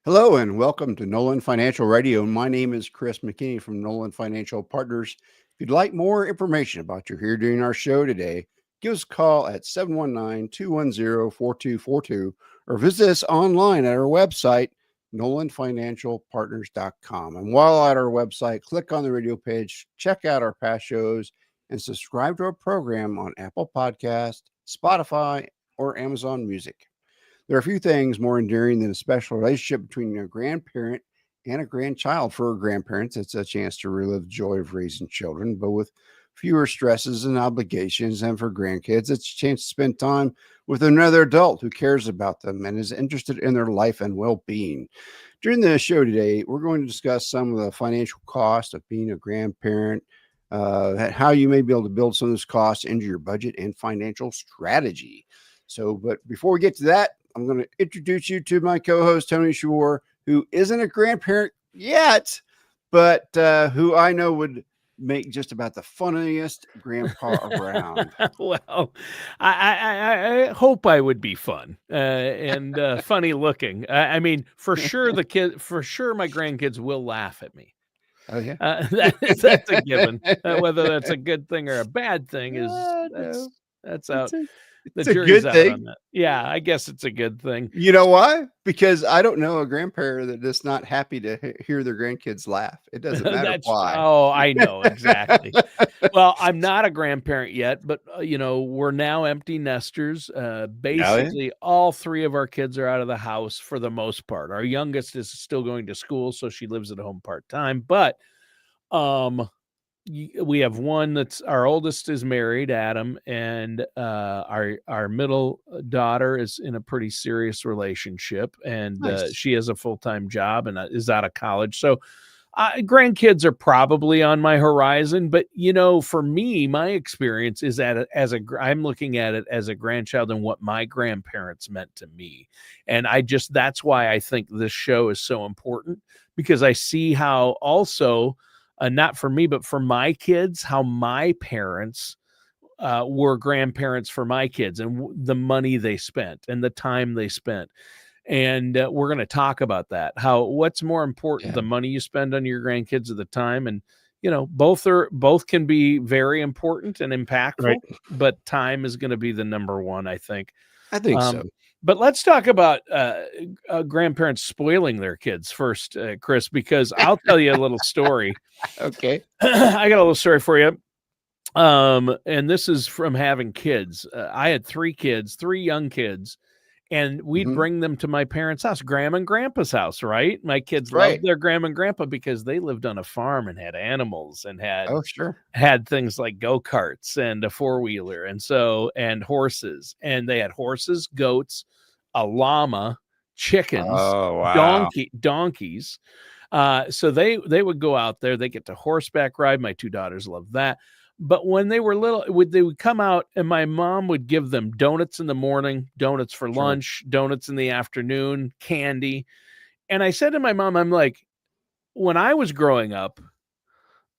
Hello and welcome to Nolan Financial Radio. My name is Chris McKinney from Nolan Financial Partners. If you'd like more information about your here during our show today, give us a call at 719-210-4242 or visit us online at our website, nolanfinancialpartners.com. And while at our website, click on the radio page, check out our past shows, and subscribe to our program on Apple Podcast, Spotify, or Amazon Music. There are a few things more enduring than a special relationship between a grandparent and a grandchild. For grandparents, it's a chance to relive the joy of raising children, but with fewer stresses and obligations. And for grandkids, it's a chance to spend time with another adult who cares about them and is interested in their life and well-being. During the show today, we're going to discuss some of the financial cost of being a grandparent, how you may be able to build some of those costs into your budget and financial strategy. But before we get to that, I'm going to introduce you to my co-host, Tony Shore, who isn't a grandparent yet, but who I know would make just about the funniest grandpa around. Well, I hope I would be fun and funny looking. I mean, for sure, my grandkids will laugh at me. Oh, yeah. That's a given. Whether that's a good thing or a bad thing that's out. The jury's out on that. Yeah, I guess it's a good thing. You know why? Because I don't know a grandparent that is not happy to hear their grandkids laugh. It doesn't matter why. Oh, I know exactly. Well, I'm not a grandparent yet, but we're now empty nesters. Basically, all three of our kids are out of the house for the most part. Our youngest is still going to school, so she lives at home part-time. But we have one that's our oldest is married, Adam, and our middle daughter is in a pretty serious relationship, and Nice. she has a full-time job and is out of college. So grandkids are probably on my horizon, but for me, my experience is I'm looking at it as a grandchild and what my grandparents meant to me. And that's why I think this show is so important, because I see how also not for me, but for my kids, how my parents were grandparents for my kids, and the money they spent and the time they spent. And we're going to talk about that. What's more important, the money you spend on your grandkids or the time? And both can be very important and impactful, right? But time is going to be the number one, I think. I think so. But let's talk about grandparents spoiling their kids first, Chris, because I'll tell you a little story. Okay. I got a little story for you. And this is from having kids. I had three young kids, and we'd bring them to my parents' house, grandma and grandpa's house, right? My kids loved their grandma and grandpa because they lived on a farm and had animals and had things like go-karts and a four-wheeler and horses. And they had horses, goats, a llama, chickens, donkeys. So they would go out there. They get to horseback ride. My two daughters loved that. But when they were little, they would come out, and my mom would give them donuts in the morning, donuts for lunch, donuts in the afternoon, candy. And I said to my mom, I'm like, when I was growing up,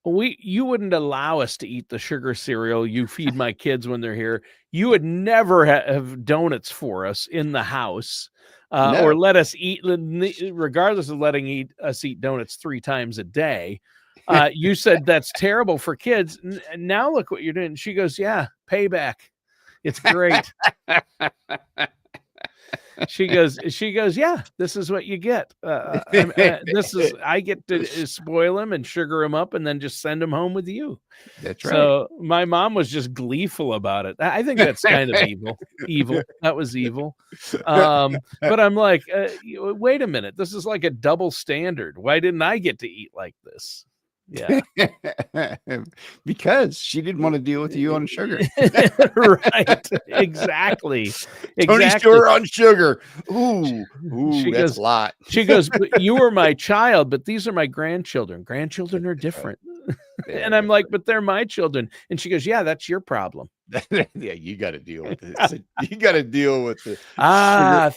you wouldn't allow us to eat the sugar cereal you feed my kids when they're here. You would never have donuts for us in the house. Or let us eat, regardless of letting us eat donuts 3 times a day. You said that's terrible for kids. Now look what you're doing. She goes, yeah, payback. It's great. She goes, yeah, this is what you get. I get to spoil them and sugar them up and then just send them home with you. That's right. So my mom was just gleeful about it. I think that's kind of evil. That was evil. But I'm like, wait a minute. This is like a double standard. Why didn't I get to eat like this? Yeah. Because she didn't want to deal with you on sugar. Right. Exactly. Tony Shore on sugar. Ooh, that's a lot. She goes, but you were my child, but these are my grandchildren. Grandchildren are different. And I'm like, but they're my children. And she goes, yeah, that's your problem. Yeah, you got to deal with it. You got to deal with the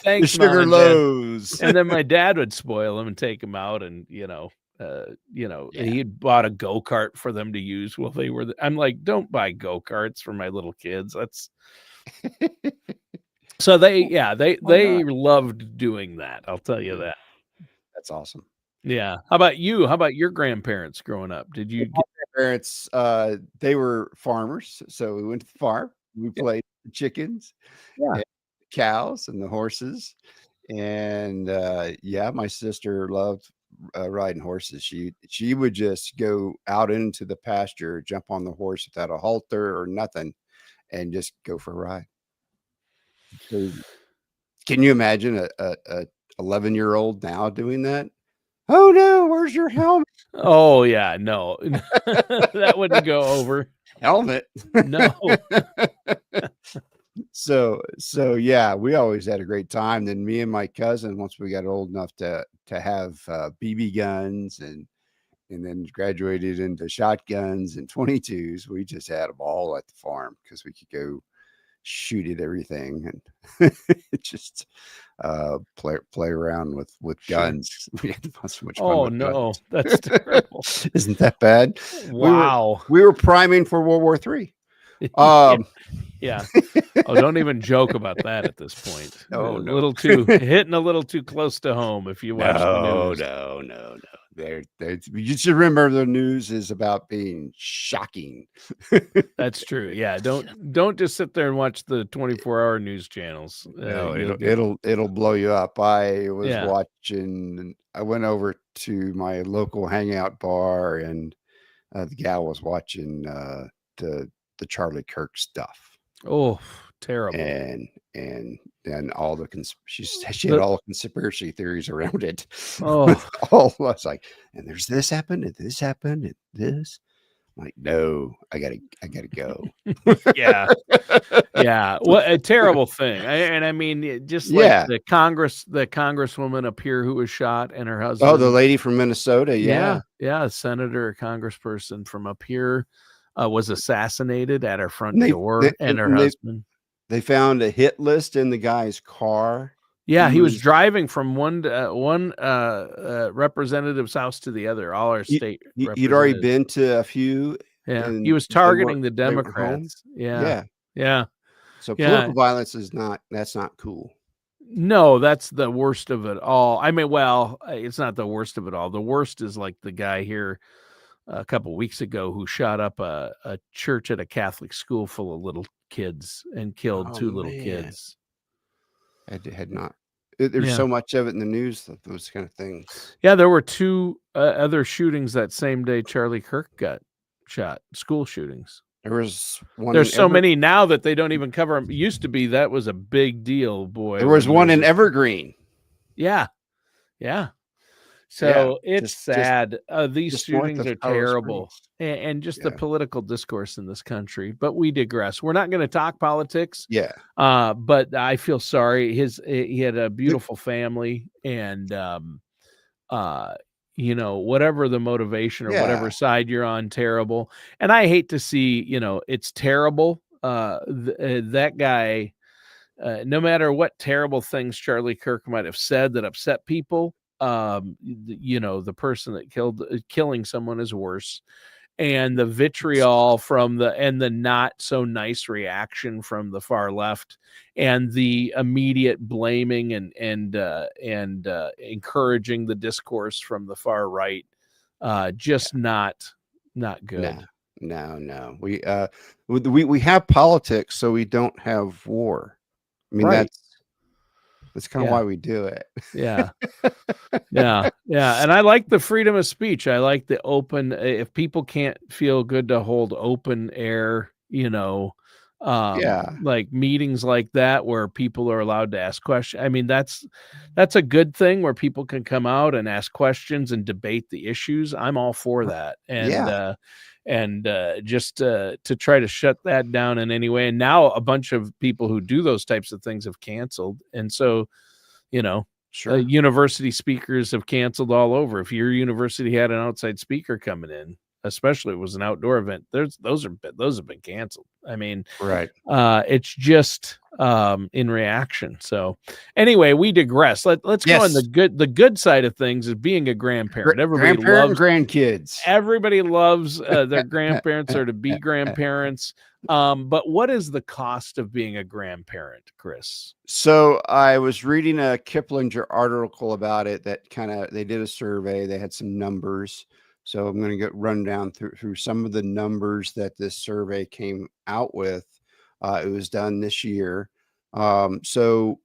thanks, the sugar lows. And then my dad would spoil them and take them out, and he had bought a go-kart for them to use while they were I'm like, don't buy go-karts for my little kids. That's so they loved doing that. I'll tell you that. That's awesome. Yeah. How about you? How about your grandparents growing up? Did you My get parents, they were farmers, so we went to the farm. We played the chickens yeah. and the cows and the horses, and, yeah, my sister loved, riding horses. She would just go out into the pasture, jump on the horse without a halter or nothing, and just go for a ride. Crazy. Can you imagine a 11-year-old now doing that? "Oh, no, where's your helmet?" Oh, yeah, no. That wouldn't go over. Helmet. No. So yeah, we always had a great time. Then me and my cousin, once we got old enough to have BB guns and then graduated into shotguns and 22s, we just had them all at the farm because we could go shoot at everything and just play around with Sure. guns. We had so much fun Oh, with no. guns. That's terrible. Isn't that bad? Wow. We were priming for World War III. Yeah. Um, Yeah. Oh, don't even joke about that at this point. A oh no. little too hitting a little too close to home if you watch the No, news. no. There you should remember the news is about being shocking. That's true. Yeah, don't just sit there and watch the 24-hour news channels. No, You'll get it'll blow you up. I was yeah. watching I went over to my local hangout bar and the gal was watching the Charlie Kirk stuff. Oh, terrible. And then all the she had The all the conspiracy theories around it. oh, All was like, and there's this happened, and this happened, and this. I'm like, no, I gotta go. yeah. Yeah, what a terrible thing. I mean, just like Yeah. the congresswoman up here who was shot and her Oh, the husband. lady from Minnesota. Yeah, Yeah. yeah, a senator, a congressperson from up here, was assassinated at her front And door, and her and husband. they found a hit list in the guy's car. Yeah, He he was was driving from one representative's house to the other, all our state he'd already representatives. been to a few, Yeah, he and was targeting the they weren't home. Democrats. Yeah, Yeah. yeah, So yeah. political violence is that's not cool. No, that's the worst of it all. I mean, well, it's not the worst of it all. The worst is like the guy here a couple weeks ago who shot up a church at a Catholic school full of little kids and killed Oh two little man. kids. Had not. There's Yeah. so much of it in the news, those kind of things. Yeah, there were two other shootings that same day Charlie Kirk got shot, school shootings. There was one There's in so many now that they don't even cover them. It used to be that was a big deal, boy. there was when one there in was a Evergreen. yeah, yeah. Yeah, So it's just sad. These just north shootings of are Colorado terrible, Springs. and just the Yeah. political discourse in this country. But we digress. We're not going to talk politics. Yeah. But I feel sorry. He had a beautiful family, and you know, whatever the motivation or whatever Yeah. side you're on, terrible. And I hate to see, you know, it's terrible. That guy, no matter what terrible things Charlie Kirk might have said that upset people, you know, the person that killing someone is worse. And the vitriol from the not so nice reaction from the far left, and the immediate blaming and encouraging the discourse from the far right, just not good. No. We have politics, so we don't have war. I mean, Right. that's kind of Yeah. why we do it. Yeah. Yeah. And I like the freedom of speech. I like the open, if people can't feel good to hold open air, you know, Yeah. like meetings like that where people are allowed to ask questions. I mean, that's a good thing where people can come out and ask questions and debate the issues. I'm all for that. Yeah. And just to try to shut that down in any way. And now a bunch of people who do those types of things have canceled. And so, you know, Sure. university speakers have canceled all over. If your university had an outside speaker coming in, especially if it was an outdoor event, those have been canceled. I mean, Right. it's just in reaction. So anyway, we digress. Let's go on Yes. the good side of things is being a grandparent. Grandparent and grandkids. Everybody loves their grandparents or to be grandparents. But what is the cost of being a grandparent, Chris? So I was reading a Kiplinger article about it that they did a survey. They had some numbers. So I'm going to run down through some of the numbers that this survey came out with. It was done this year. So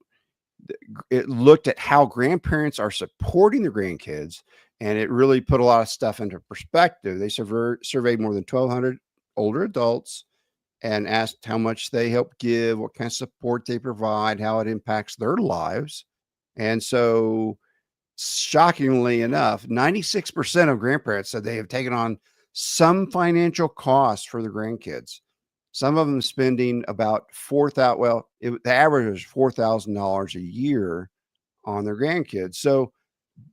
it looked at how grandparents are supporting their grandkids, and it really put a lot of stuff into perspective. They surveyed more than 1,200 older adults and asked how much they help give, what kind of support they provide, how it impacts their lives. And so, shockingly enough, 96% of grandparents said they have taken on some financial cost for their grandkids. Some of them spending about the average was $4,000 a year on their grandkids. So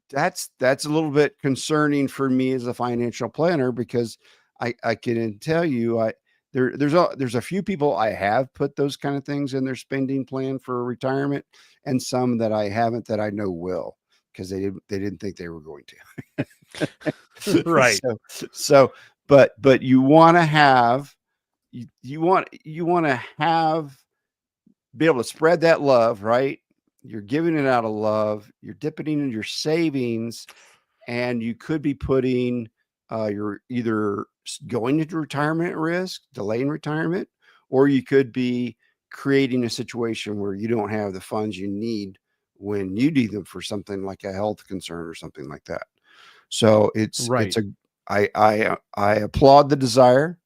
that's a little bit concerning for me as a financial planner, because I can tell you, there's a few people I have put those kind of things in their spending plan for retirement, and some that I haven't, that I know will, because they didn't think they were going to. Right. But you want to have you want to have be able to spread that love, right? You're giving it out of love. You're dipping into your savings, and you could be putting you're either going into retirement at risk, delaying retirement, or you could be creating a situation where you don't have the funds you need when you need them for something like a health concern or something like that. So I applaud the desire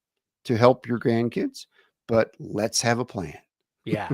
to help your grandkids, but let's have a plan. Yeah.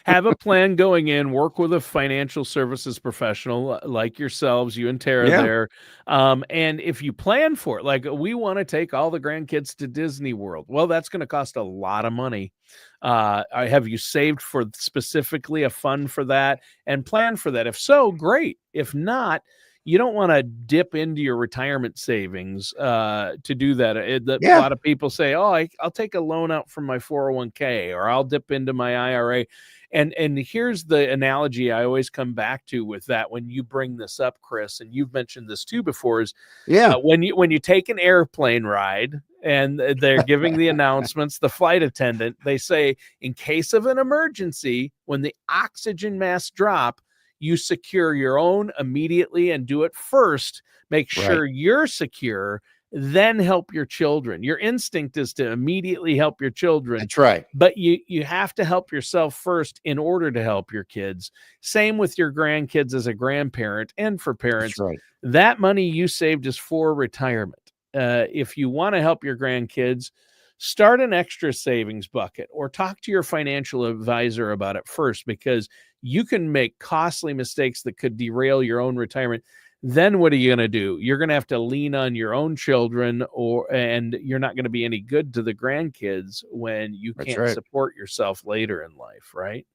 Have a plan going in, work with a financial services professional like yourselves, you and Tara Yeah. there. And if you plan for it, like we want to take all the grandkids to Disney World. Well, that's going to cost a lot of money. Have you saved for specifically a fund for that and plan for that? If so, great. If not, you don't want to dip into your retirement savings to do that. A lot of people say, "Oh, I'll take a loan out from my 401k, or I'll dip into my IRA." And here's the analogy I always come back to with that when you bring this up, Chris, and you've mentioned this too before, is when you take an airplane ride and they're giving the announcements, the flight attendant, they say, in case of an emergency, when the oxygen masks drop, you secure your own immediately and do it first. Make sure you're secure, then help your children. Your instinct is to immediately help your children. That's right. But you have to help yourself first in order to help your kids. Same with your grandkids as a grandparent and for parents. That's right. That money you saved is for retirement. If you want to help your grandkids, start an extra savings bucket or talk to your financial advisor about it first, because you can make costly mistakes that could derail your own retirement. Then what are you going to do? You're going to have to lean on your own children, and you're not going to be any good to the grandkids when you can't support yourself later in life, right?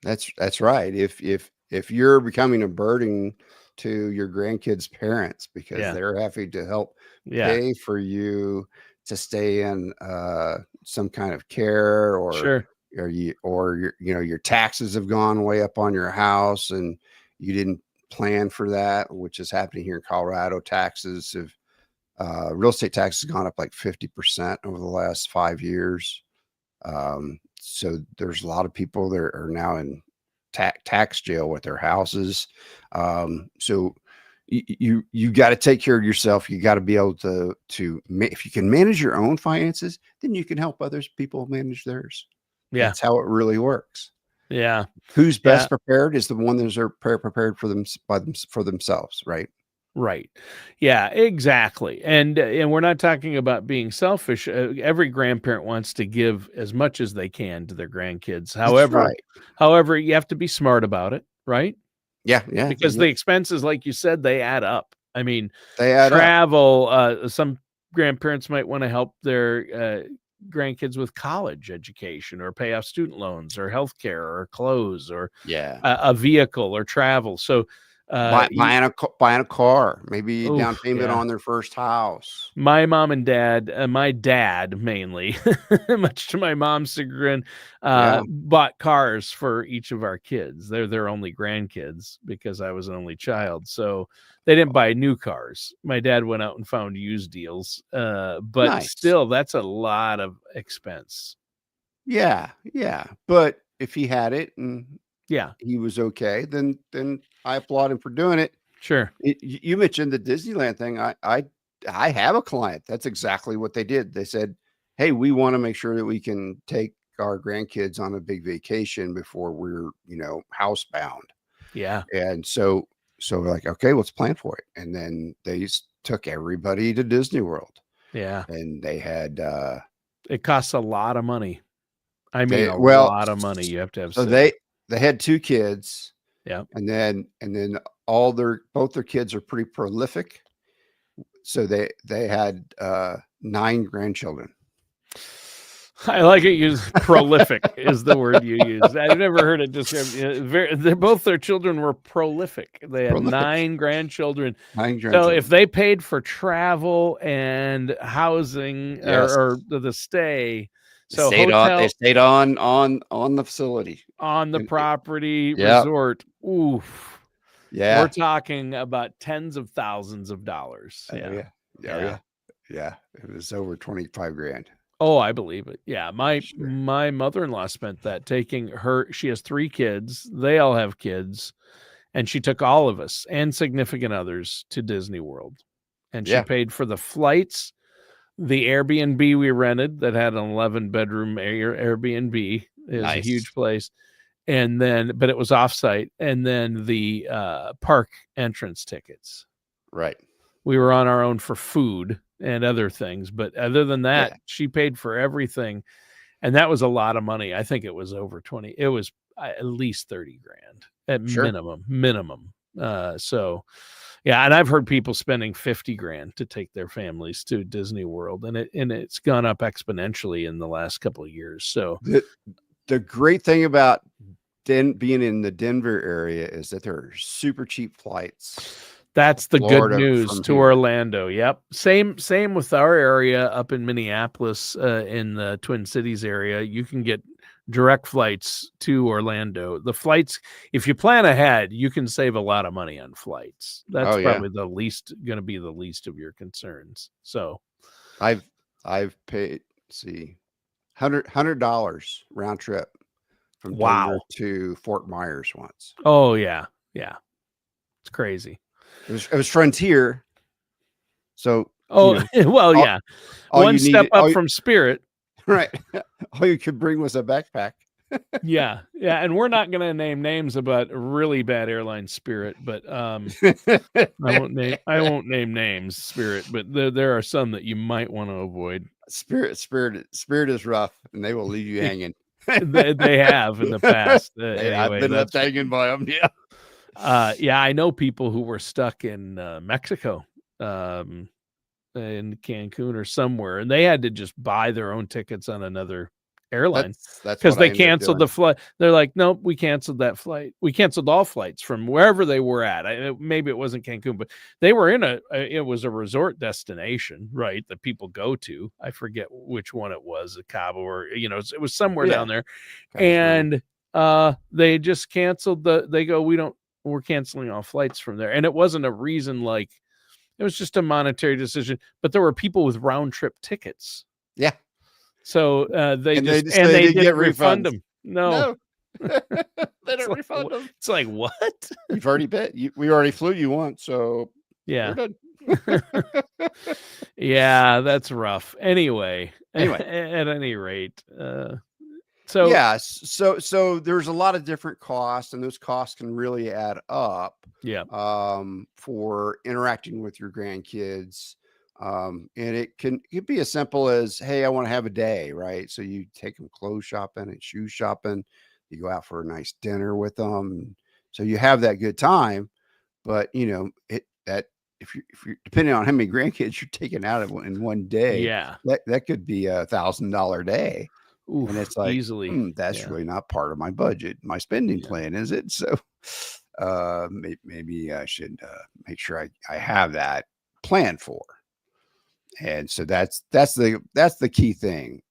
That's right. If you're becoming a burden to your grandkids' parents because they're having to help pay for you to stay in some kind of care, or your taxes have gone way up on your house and you didn't plan for that, which is happening here in Colorado. Real estate taxes have gone up like 50% over the last 5 years. So there's a lot of people that are now in tax jail with their houses. So you got to take care of yourself. You got to be able to if you can manage your own finances, then you can help others people manage theirs. Yeah. That's how it really works. Yeah. Who's best prepared is the one that are prepared for themselves, right? Right. Yeah, exactly. And we're not talking about being selfish. Every grandparent wants to give as much as they can to their grandkids. However, you have to be smart about it, right? Yeah. Because the expenses, like you said, they add up. I mean, they add travel, some grandparents might want to help their grandkids with college education, or pay off student loans, or healthcare, or clothes, or a vehicle, or travel. So Buying a car, maybe Oh, down payment yeah. on their first house. My mom and dad, my dad mainly, much to my mom's chagrin, Yeah. bought cars for each of our kids. They're their only grandkids because I was an only child. So they didn't buy new cars. My dad went out and found used deals. But Nice. still, that's a lot of expense. Yeah, yeah. But if he had it and Yeah, he was okay, then I applaud him for doing it. sure. You mentioned the Disneyland thing. I have a client. That's exactly what they did. They said, "Hey, we want to make sure that we can take our grandkids on a big vacation before we're, housebound." Yeah, And so we're like, "Okay, let's plan for it." And then they took everybody to Disney World, yeah. and they had It costs a lot of money. I mean, they a well, lot of money you have to have so set up. they had 2 kids, Yeah. and then all both their kids are pretty prolific. So they had 9 grandchildren. I like it used. Prolific is the word you used. I've never heard it described. Both their children were prolific. They had Prolific. 9 grandchildren. 9 So if grandchildren. they paid for travel and housing Yes. or the stay, They so stayed on they hotel stayed on the facility. on the And property yeah. resort, oof, we're Yeah. talking about tens of thousands of dollars. Oh, Yeah. yeah. Oh, Yeah. yeah. Yeah. It was over 25 grand. Oh, I believe it. Yeah, Sure. my mother-in-law spent that taking her. She has 3 kids. They all have kids, and she took all of us and significant others to Disney World. And she Yeah. paid for the flights, the Airbnb we rented that had an 11-bedroom Airbnb. It was a Nice. huge place. And then but it was offsite, and then the park entrance tickets. Right. We were on our own for food and other things, but other than that, Yeah. she paid for everything, and that was a lot of money. I think it was over 20. It was at least 30 grand at Sure. minimum. So yeah, and I've heard people spending 50 grand to take their families to Disney World, and it's gone up exponentially in the last couple of years. So The great thing about being in the Denver area is that there are super cheap flights that's the good Florida news from to here. Orlando. Yep. Same with our area up in Minneapolis, in the Twin Cities area. You can get direct flights to Orlando. The flights, if you plan ahead, you can save a lot of money on flights. That's Oh, yeah. probably going to be the least of your concerns. So, I've paid, see, $100 round trip from Denver wow. to Fort Myers once. Oh yeah. Yeah. It's crazy. It was Frontier. So, Oh, well, all yeah. all One you step needed up from Spirit. right. All you could bring was a backpack. Yeah, yeah, and we're not gonna name names about really bad airline Spirit, but I won't name names, Spirit, but there are some that you might want to avoid. Spirit is rough, and they will leave you hanging. They have in the past. I've Anyway, been left hanging by them. Yeah. yeah, I know people who were stuck in Mexico, in Cancun or somewhere, and they had to just buy their own tickets on another airline That's because what I they ended up canceled doing. the flight. They're like, nope, we canceled that flight. We canceled all flights from wherever they were at. Maybe it wasn't Cancun, but they were in it was a resort destination, right? That people go to. I forget which one it was, a Cabo or, it was somewhere down there. And they just canceled they go, we're canceling all flights from there. And it wasn't a reason like, it was just a monetary decision, but there were people with round trip tickets. Yeah. So they didn't didn't refund them. No. They don't refund them. It's like, what? You've already bet. We already flew you once, so Yeah. we're done. Yeah, that's rough. Anyway, Anyway. at any rate, so there's a lot of different costs, and those costs can really add up. Yeah. For interacting with your grandkids. And it can be as simple as, hey, I want to have a day, right? So you take them clothes shopping and shoe shopping. You go out for a nice dinner with them. So you have that good time. But if you're depending on how many grandkids you're taking out in one day, Yeah. that could be $1,000 day. Oof, And it's like, easily. that's really not part of my budget, my spending plan, is it? So maybe I should make sure I have that planned for. And so that's the key thing.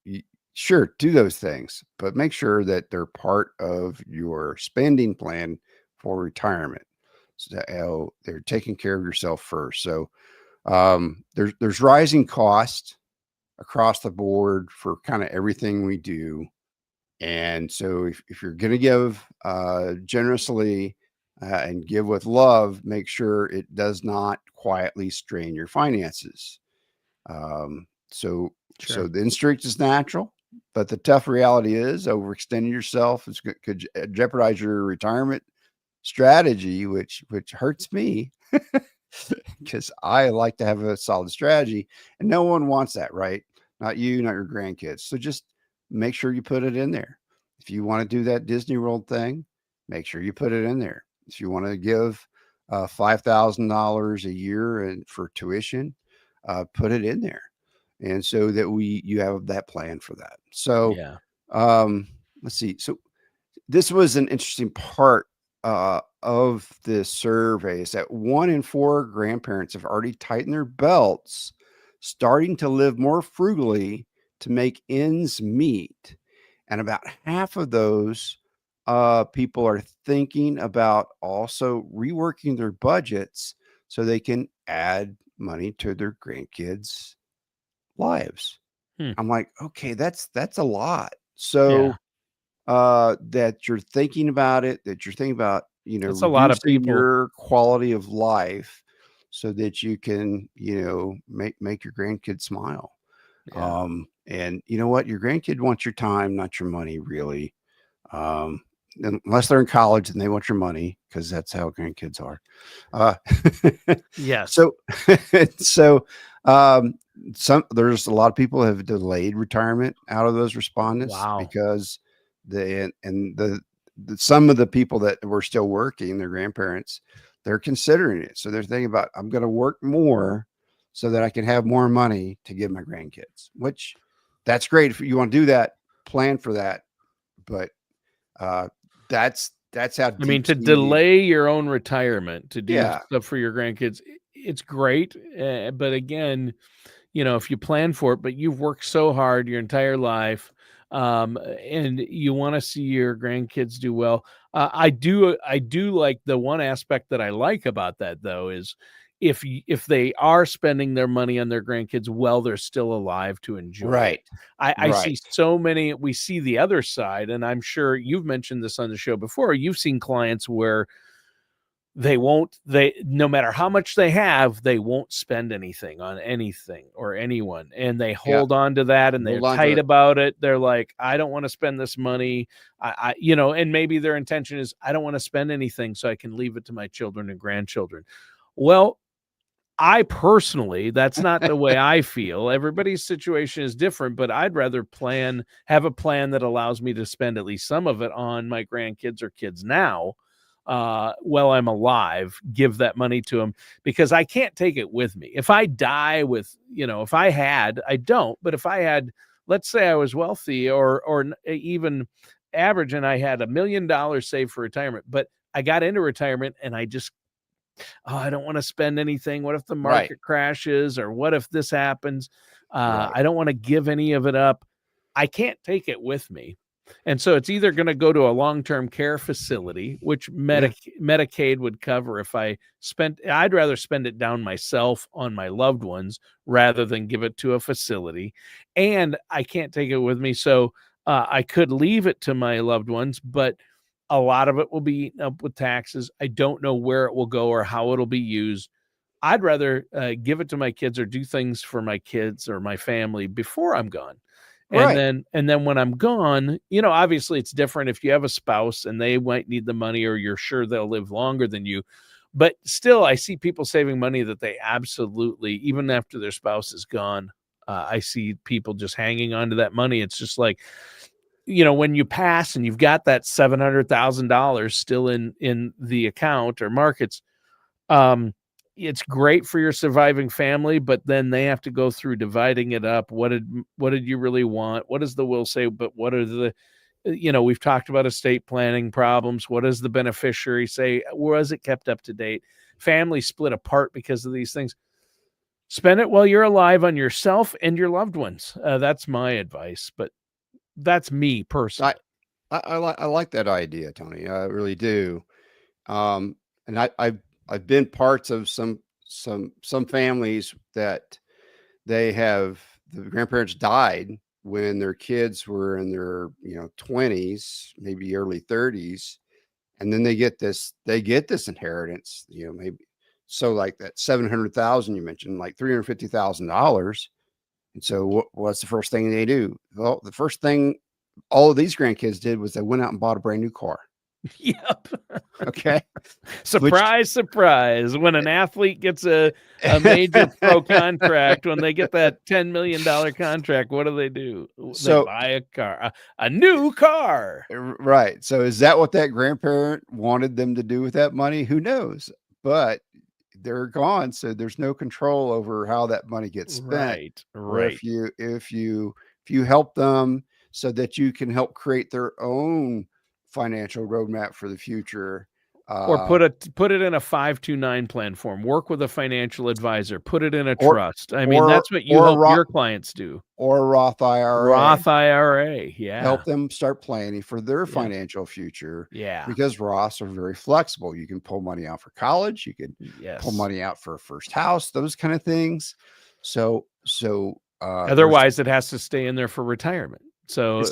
Sure, do those things, but make sure that they're part of your spending plan for retirement. So they're taking care of yourself first. So there's rising costs across the board for kind of everything we do. And so if you're going to give generously and give with love, make sure it does not quietly strain your finances. So Sure. the instinct is natural, but the tough reality is overextending yourself could jeopardize your retirement strategy, which hurts me because I like to have a solid strategy, and no one wants that, right? Not you, not your grandkids. So just make sure you put it in there. If you want to do that Disney World thing, make sure you put it in there. If you want to give $5,000 a year and for tuition, put it in there, and so that you have that plan for that. So Yeah. let's see. So this was an interesting part of this survey is that 1 in 4 grandparents have already tightened their belts, starting to live more frugally to make ends meet. And about half of those people are thinking about also reworking their budgets so they can add money to their grandkids' lives. Hmm. I'm like, okay, that's a lot. Yeah. So that you're thinking about it, that you're thinking about, That's a lot of reducing people. your quality of life so that you can, make your grandkids smile. Yeah. And you know what? Your grandkid wants your time, not your money, really. Um, unless they're in college and they want your money, because that's how grandkids are. Uh, Yes. so, so, there's a lot of people have delayed retirement out of those respondents Wow. because some of the people that were still working, their grandparents, they're considering it. So they're thinking about, I'm going to work more so that I can have more money to give my grandkids, which that's great. If you want to do that, plan for that. But uh, that's how I mean, deep to seated. delay your own retirement to do Yeah. stuff for your grandkids, it's great. But again, if you plan for it, but you've worked so hard your entire life, and you want to see your grandkids do well. I do like the one aspect that I like about that though is if they are spending their money on their grandkids while they're still alive to enjoy it. Right. I see Right. so many, we see the other side, and I'm sure you've mentioned this on the show before. You've seen clients where they no matter how much they have, they won't spend anything on anything or anyone, and they Yeah. hold on to that, and they're Hold on to tight it. about it. They're like, I don't want to spend this money. And maybe their intention is, I don't want to spend anything so I can leave it to my children and grandchildren. Well, I personally, that's not the way I feel. Everybody's situation is different, but I'd rather have a plan that allows me to spend at least some of it on my grandkids or kids now, while I'm alive, give that money to them, because I can't take it with me. If I die if I don't, but if I had, let's say I was wealthy or even average and I had $1 million saved for retirement, but I got into retirement and I just, oh, I don't want to spend anything. What if the Right. market crashes, or what if this happens? Right. I don't want to give any of it up. I can't take it with me. And so it's either going to go to a long-term care facility, which Yeah. Medicaid would cover. I'd rather spend it down myself on my loved ones rather than give it to a facility. And I can't take it with me. So I could leave it to my loved ones, but a lot of it will be eaten up with taxes. I don't know where it will go or how it'll be used. I'd rather give it to my kids or do things for my kids or my family before I'm gone. And Right. then when I'm gone, obviously it's different if you have a spouse and they might need the money or you're sure they'll live longer than you. But still, I see people saving money that they absolutely, even after their spouse is gone, I see people just hanging on to that money. It's just like, when you pass and you've got that $700,000 still in the account or markets, it's great for your surviving family, but then they have to go through dividing it up. What did you really want? What does the will say? But what are the we've talked about estate planning problems. What does the beneficiary say? Was it kept up to date? Families split apart because of these things. Spend it while you're alive on yourself and your loved ones. That's my advice, but that's me personally. I like that idea, Tony. I really do. And I've been parts of some families that the grandparents died when their kids were in their 20s, maybe early 30s, and then they get this inheritance, maybe, so like that 700,000 you mentioned, like $350,000. And so what's the first thing they do? Well, the first thing all of these grandkids did was they went out and bought a brand new car. Yep. Okay. Surprise, surprise. When an athlete gets a major pro contract, when they get that $10 million contract, what do? They buy a car, a new car. Right. So is that what that grandparent wanted them to do with that money? Who knows? But they're gone. So there's no control over how that money gets spent. Right. If you help them so that you can help create their own financial roadmap for the future, or put it in a 529 plan form. Work with a financial advisor. Put it in a trust. I mean, that's what you help your clients do. Or a Roth IRA. Roth IRA, yeah. Help them start planning for their financial future. Yeah. Because Roths are very flexible. You can pull money out for college. You can pull money out for a first house. Those kind of things. So otherwise, it has to stay in there for retirement. So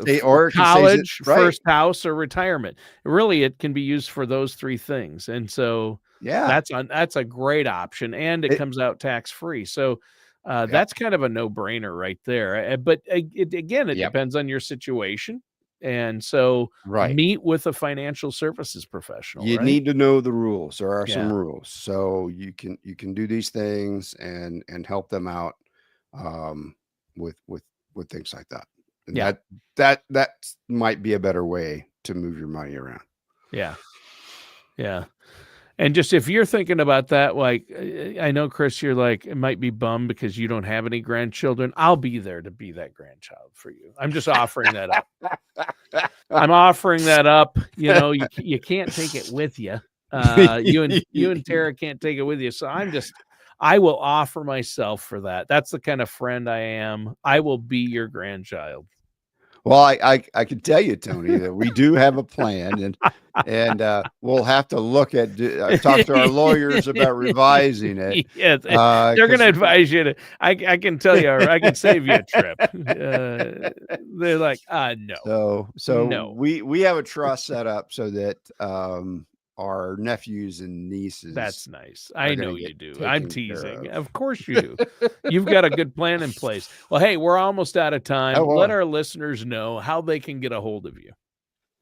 college, first house, or retirement. Really, it can be used for those three things. And so that's a great option, and it comes out tax-free. So that's kind of a no-brainer right there. But it depends on your situation. And so meet with a financial services professional. You need to know the rules. There are some rules. So you can do these things and help them out with things like that. And that might be a better way to move your money around. Yeah. And just if you're thinking about that, like, I know, Chris, you're like, it might be bummed because you don't have any grandchildren. I'll be there to be that grandchild for you. I'm just offering that up. I'm offering that up. You can't take it with you. You and Tara can't take it with you. So I will offer myself for that. That's the kind of friend I am. I will be your grandchild. Well, I can tell you, Tony, that we do have a plan, and we'll have to look at talk to our lawyers about revising it. Yes, they're going to advise you to. I can tell you, I can save you a trip. They're like, no. So no. We have a trust set up so that our nephews and nieces. That's nice. I know you do. I'm teasing. Of course you do. You've got a good plan in place. Well, hey, we're almost out of time. Let our listeners know how they can get a hold of you.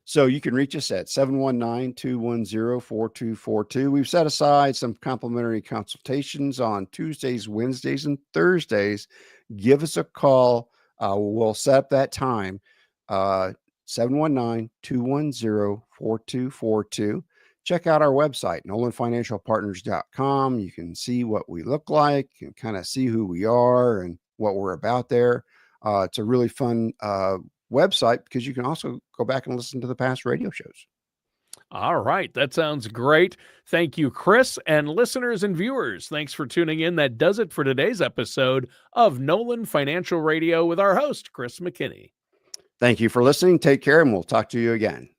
So you can reach us at 719-210-4242. We've set aside some complimentary consultations on Tuesdays, Wednesdays, and Thursdays. Give us a call. We'll set up that time. 719-210-4242. Check out our website, nolanfinancialpartners.com. You can see what we look like and kind of see who we are and what we're about there. It's a really fun website because you can also go back and listen to the past radio shows. All right. That sounds great. Thank you, Chris, and listeners and viewers. Thanks for tuning in. That does it for today's episode of Nolan Financial Radio with our host, Chris McKinney. Thank you for listening. Take care, and we'll talk to you again.